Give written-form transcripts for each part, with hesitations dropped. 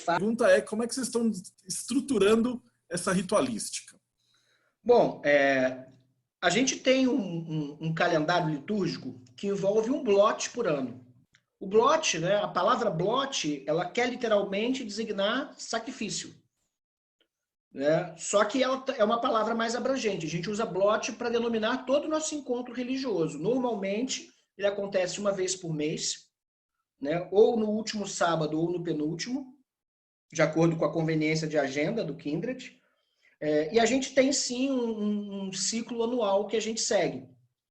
A pergunta é como é que vocês estão estruturando essa ritualística? Bom, a gente tem um calendário litúrgico que envolve um blote por ano. O blote, né, a palavra blote, ela quer literalmente designar sacrifício. Né? Só que ela é uma palavra mais abrangente. A gente usa blote para denominar todo o nosso encontro religioso. Normalmente, ele acontece uma vez por mês, né? Ou no último sábado ou no penúltimo, de acordo com a conveniência de agenda do Kindred. E a gente tem, sim, um ciclo anual que a gente segue.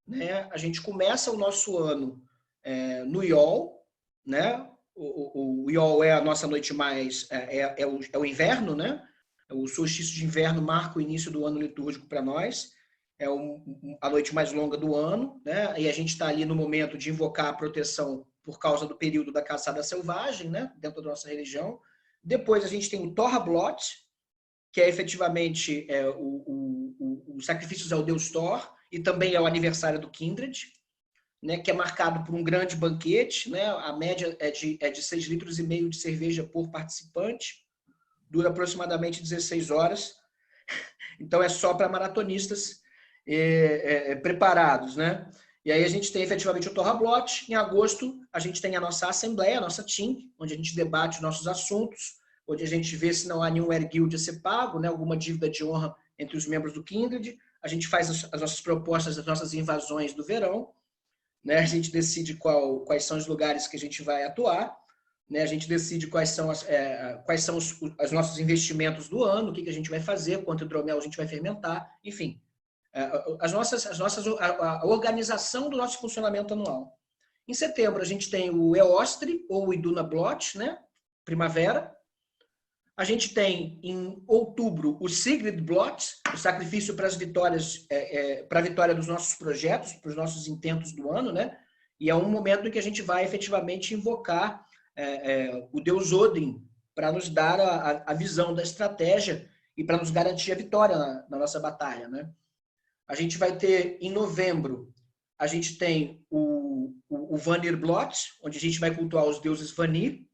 Né? A gente começa o nosso ano no Iol, né? O Iol é a nossa noite mais... é o inverno, né? O solstício de inverno marca o início do ano litúrgico para nós. É a noite mais longa do ano, né? E a gente está ali no momento de invocar a proteção por causa do período da caçada selvagem, né? Dentro da nossa religião. Depois a gente tem o Thorrablot, que é efetivamente o sacrifícios ao deus Thor, e também é o aniversário do Kindred, né? Que é marcado por um grande banquete, né? A média é de 6,5 litros de cerveja por participante. Dura aproximadamente 16 horas. Então, é só para maratonistas preparados, né? E aí a gente tem efetivamente o Thorrablot. Em agosto, a gente tem a nossa assembleia, a nossa TIM, onde a gente debate os nossos assuntos, onde a gente vê se não há nenhum erguilde a ser pago, né? Alguma dívida de honra entre os membros do Kindred. A gente faz as nossas propostas, as nossas invasões do verão, né? A gente decide quais são os lugares que a gente vai atuar. Né, a gente decide quais são os nossos investimentos do ano, o que a gente vai fazer, quanto hidromel a gente vai fermentar, enfim. A organização do nosso funcionamento anual. Em setembro, a gente tem o Eostre, ou Iduna Blot, né, primavera. A gente tem, em outubro, o Sigrid Blot, o sacrifício para as vitórias, para a vitória dos nossos projetos, para os nossos intentos do ano, né? E é um momento em que a gente vai efetivamente invocar o deus Odin para nos dar a visão da estratégia e para nos garantir a vitória na nossa batalha, né? A gente vai ter, em novembro, a gente tem o Vanir Blot, onde a gente vai cultuar os deuses Vanir.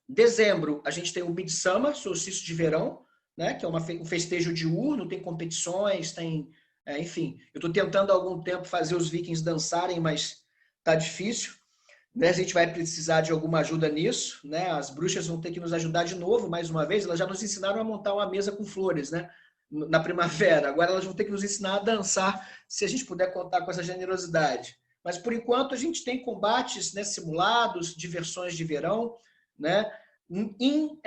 Dezembro, a gente tem o Midsummer, solstício de verão, né? Que é um festejo diurno, tem competições, tem... enfim, eu estou tentando há algum tempo fazer os vikings dançarem, mas tá difícil. Né? A gente vai precisar de alguma ajuda nisso, né? As bruxas vão ter que nos ajudar de novo, mais uma vez. Elas já nos ensinaram a montar uma mesa com flores, né? Na primavera. Agora elas vão ter que nos ensinar a dançar, se a gente puder contar com essa generosidade. Mas, por enquanto, a gente tem combates, né, simulados, diversões de verão, né? Em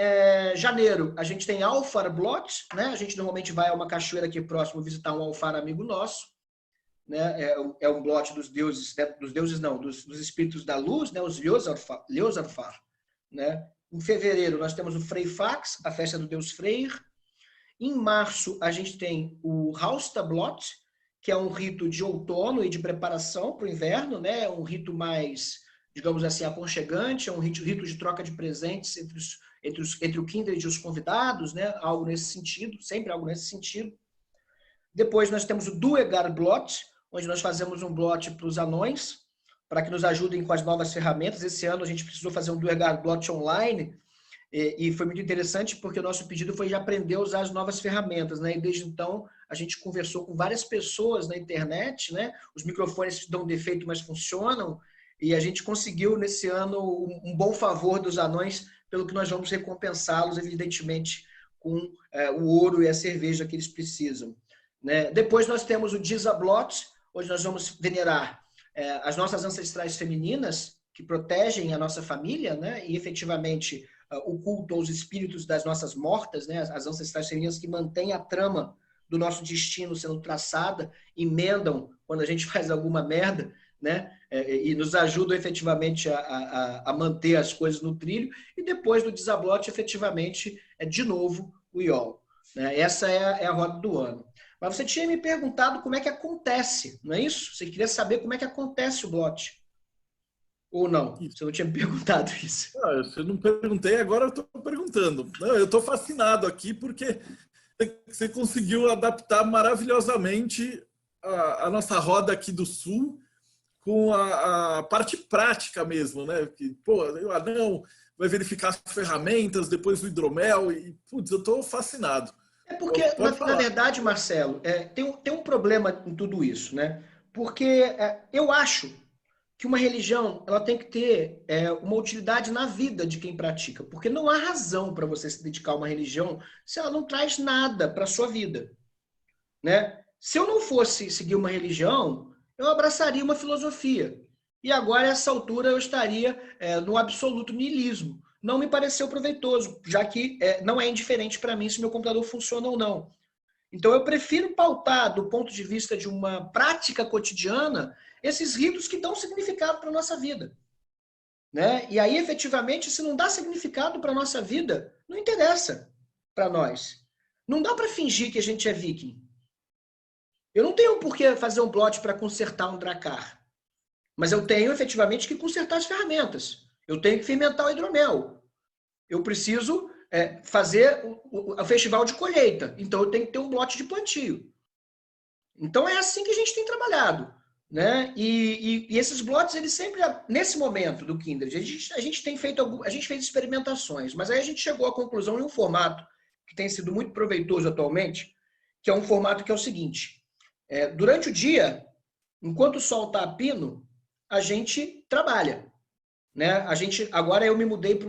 janeiro, a gente tem Alfar Blot, né? A gente normalmente vai a uma cachoeira aqui próximo visitar um alfar amigo nosso. Né, é um blote dos deuses, né, dos espíritos da luz, né, os Ljósarfar, né? Em fevereiro nós temos o Freyfax, a festa do deus Freyr. Em março a gente tem o Haustablot, que é um rito de outono e de preparação para o inverno, né? É um rito mais, digamos assim, aconchegante, é um rito de troca de presentes entre o Kindred e os convidados, né? Algo nesse sentido, sempre algo nesse sentido. Depois nós temos o Duergar Blot, onde nós fazemos um blot para os anões, para que nos ajudem com as novas ferramentas. Esse ano a gente precisou fazer um Duergar Blot online, e foi muito interessante porque o nosso pedido foi de aprender a usar as novas ferramentas, né? E desde então a gente conversou com várias pessoas na internet, né? Os microfones dão defeito, mas funcionam, e a gente conseguiu nesse ano um bom favor dos anões, pelo que nós vamos recompensá-los, evidentemente, com o ouro e a cerveja que eles precisam. Né? Depois nós temos o Disablot, onde nós vamos venerar as nossas ancestrais femininas, que protegem a nossa família, né? E efetivamente o culto aos espíritos das nossas mortas, né? As ancestrais femininas que mantêm a trama do nosso destino sendo traçada, emendam quando a gente faz alguma merda, né? E nos ajudam efetivamente a manter as coisas no trilho. E depois do Disablote, efetivamente, de novo o Iol. Né? Essa é a roda do ano. Mas você tinha me perguntado como é que acontece, não é isso? Você queria saber como é que acontece o blot. Ou não? Isso. Você não tinha me perguntado isso. Não, eu não perguntei, agora eu estou perguntando. Não, eu estou fascinado aqui porque você conseguiu adaptar maravilhosamente a nossa roda aqui do Sul com a parte prática mesmo, né? Que, pô, o anão vai verificar as ferramentas, depois o hidromel, e, putz, eu estou fascinado. É porque, na verdade, Marcelo, tem um problema em tudo isso, né? Porque eu acho que uma religião ela tem que ter uma utilidade na vida de quem pratica, porque não há razão para você se dedicar a uma religião se ela não traz nada para a sua vida, né? Se eu não fosse seguir uma religião, eu abraçaria uma filosofia. E agora, a essa altura, eu estaria no absoluto niilismo. Não me pareceu proveitoso, já que não é indiferente para mim se meu computador funciona ou não. Então, eu prefiro pautar, do ponto de vista de uma prática cotidiana, esses ritos que dão significado para a nossa vida. Né? E aí, efetivamente, se não dá significado para a nossa vida, não interessa para nós. Não dá para fingir que a gente é viking. Eu não tenho por que fazer um plot para consertar um dracar. Mas eu tenho, efetivamente, que consertar as ferramentas. Eu tenho que fermentar o hidromel. Eu preciso fazer o festival de colheita. Então, eu tenho que ter um lote de plantio. Então, é assim que a gente tem trabalhado. Né? E esses blots, eles sempre, nesse momento do Kindred, a gente fez experimentações, mas aí a gente chegou à conclusão em um formato que tem sido muito proveitoso atualmente, que é um formato que é o seguinte: durante o dia, enquanto o sol está a pino, a gente trabalha. Né? Agora eu me mudei para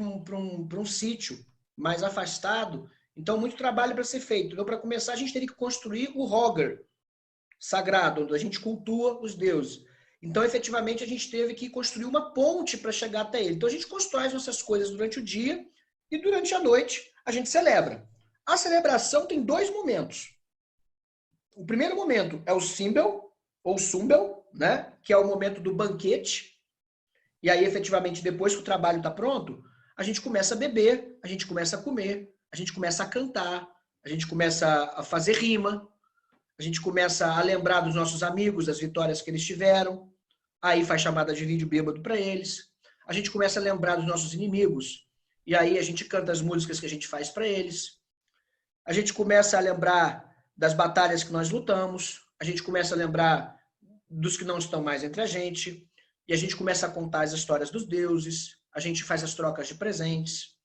um sítio mais afastado, então muito trabalho para ser feito. Então, para começar, a gente teria que construir o Hogger sagrado, onde a gente cultua os deuses. Então, efetivamente, a gente teve que construir uma ponte para chegar até ele. Então, a gente constrói as nossas coisas durante o dia e durante a noite a gente celebra. A celebração tem 2 momentos. O primeiro momento é o Simbel, ou Sumbel, né? Que é o momento do banquete. E aí, efetivamente, depois que o trabalho está pronto, a gente começa a beber, a gente começa a comer, a gente começa a cantar, a gente começa a fazer rima, a gente começa a lembrar dos nossos amigos, das vitórias que eles tiveram, aí faz chamada de vídeo bêbado para eles. A gente começa a lembrar dos nossos inimigos, e aí a gente canta as músicas que a gente faz para eles. A gente começa a lembrar das batalhas que nós lutamos, a gente começa a lembrar dos que não estão mais entre a gente, e a gente começa a contar as histórias dos deuses, a gente faz as trocas de presentes.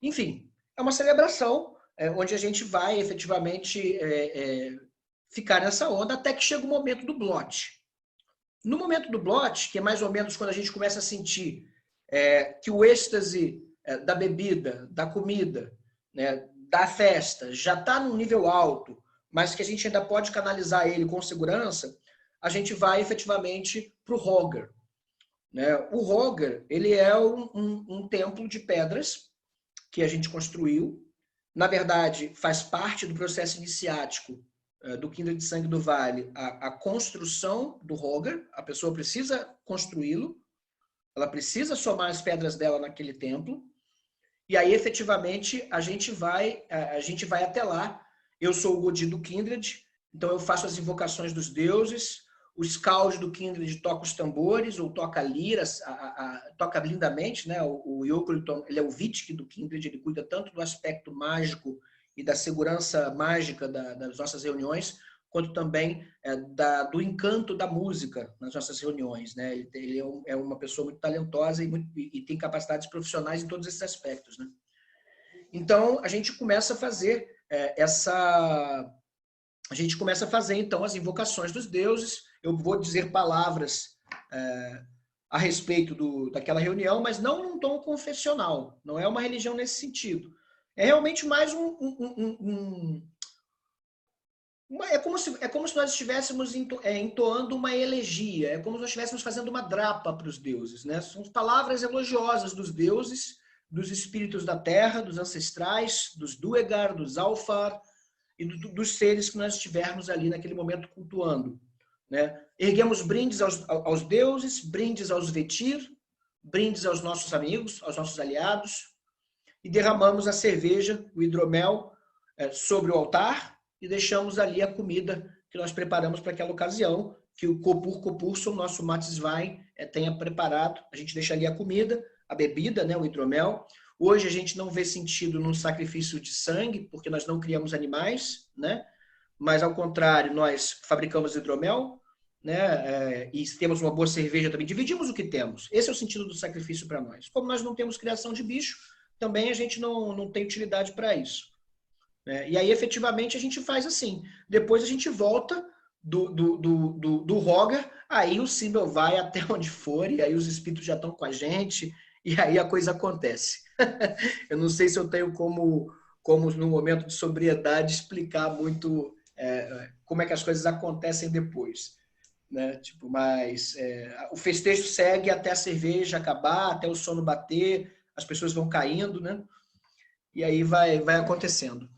Enfim, é uma celebração onde a gente vai efetivamente ficar nessa onda até que chega o momento do blot. No momento do blot, que é mais ou menos quando a gente começa a sentir que o êxtase da bebida, da comida, né, da festa já está num nível alto, mas que a gente ainda pode canalizar ele com segurança, a gente vai efetivamente para o Hogger. Né? O Hogger, ele é um templo de pedras que a gente construiu. Na verdade, faz parte do processo iniciático do Kindred de Sangue do Vale a construção do Hogger. A pessoa precisa construí-lo, ela precisa somar as pedras dela naquele templo, e aí, efetivamente, a gente vai até lá. Eu sou o Godi do Kindred, então eu faço as invocações dos deuses. O Skald do Kindred toca os tambores, ou toca lira, toca lindamente, né? O Yokriton, ele é o Vitic do Kindred, ele cuida tanto do aspecto mágico e da segurança mágica das nossas reuniões, quanto também do encanto da música nas nossas reuniões. Né? Ele é uma pessoa muito talentosa e tem capacidades profissionais em todos esses aspectos. Né? Então, a gente começa a fazer então, as invocações dos deuses. Eu vou dizer palavras a respeito daquela reunião, mas não num tom confessional. Não é uma religião nesse sentido. É realmente mais é como se nós estivéssemos entoando uma elegia, é como se nós estivéssemos fazendo uma drapa para os deuses. Né? São palavras elogiosas dos deuses, dos espíritos da terra, dos ancestrais, dos Duergar, dos Alfar e dos seres que nós estivermos ali naquele momento cultuando. Né? Erguemos brindes aos deuses, brindes aos Vetir, brindes aos nossos amigos, aos nossos aliados, e derramamos a cerveja, o hidromel, sobre o altar, e deixamos ali a comida que nós preparamos para aquela ocasião, que o Kopur, o nosso Matiswein, tenha preparado. A gente deixa ali a comida, a bebida, né, o hidromel. Hoje a gente não vê sentido num sacrifício de sangue, porque nós não criamos animais, né? Mas ao contrário, nós fabricamos hidromel, né? E se temos uma boa cerveja também, dividimos o que temos. Esse é o sentido do sacrifício para nós. Como nós não temos criação de bicho, também a gente não tem utilidade para isso. Né? E aí, efetivamente, a gente faz assim. Depois a gente volta do Roger, aí o Simbel vai até onde for, e aí os espíritos já estão com a gente, e aí a coisa acontece. Eu não sei se eu tenho como no momento de sobriedade, explicar muito como é que as coisas acontecem depois. Né? Tipo, mas o festejo segue até a cerveja acabar, até o sono bater, as pessoas vão caindo, né? E aí vai acontecendo.